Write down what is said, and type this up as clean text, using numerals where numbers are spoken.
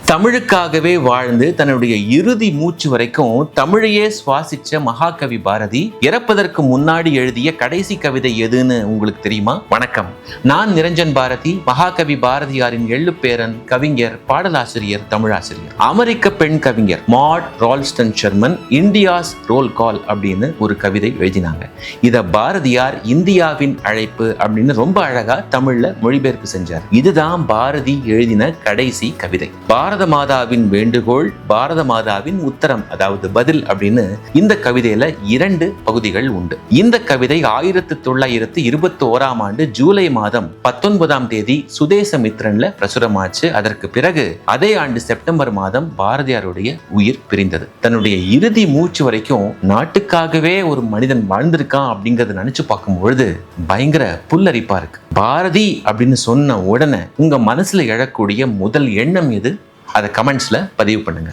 தமிழுக்காகவே வாழ்ந்து தன்னுடைய இறுதி மூச்சு வரைக்கும் தமிழையே சுவாசிச்ச மகாகவி பாரதி இறப்பதற்கு முன்னாடி எழுதிய கடைசி கவிதை எதுன்னு உங்களுக்கு தெரியுமா? வணக்கம், நான் நிரஞ்சன் பாரதி, மகாகவி பாரதியாரின் எள்ளுப்பேரன், கவிஞர், பாடலாசிரியர், தமிழாசிரியர். அமெரிக்க பெண் கவிஞர் மாட் ரால்ஸ்டன் ஷெர்மன் இந்தியாஸ் ரோல் கால் அப்படின்னு ஒரு கவிதை எழுதினாங்க. இத பாரதியார் இந்தியாவின் அழைப்பு அப்படின்னு ரொம்ப அழகா தமிழ்ல மொழிபெயர்ப்பு செஞ்சார். இதுதான் பாரதி எழுதின கடைசி கவிதை. பாரத மாதாவின் வேண்டுகோள், பாரத மாதாவின் உத்தரம், அதாவது பதில் அப்படின்னு இந்த கவிதையில 2 பகுதிகள் உண்டு. இந்த கவிதை 1921 ஆண்டு ஜூலை மாதம் 19ஆம் தேதி சுதேசமித்ரன்ல பிரசுரமாச்சு. அதற்கு பிறகு அதே ஆண்டு செப்டம்பர் மாதம் பாரதியாருடைய உயிர் பிரிந்தது. தன்னுடைய இறுதி மூச்சு வரைக்கும் நாட்டுக்காகவே ஒரு மனிதன் வாழ்ந்திருக்கான் அப்படிங்கறத நினைச்சு பார்க்கும் பொழுது பயங்கர புல்லரிப்பா இருக்கு. பாரதி அப்படின்னு சொன்ன உடனே உங்க மனசுல எழக்கூடிய முதல் எண்ணம் எது? அதை கமெண்ட்ஸ்ல பதிவு பண்ணுங்க.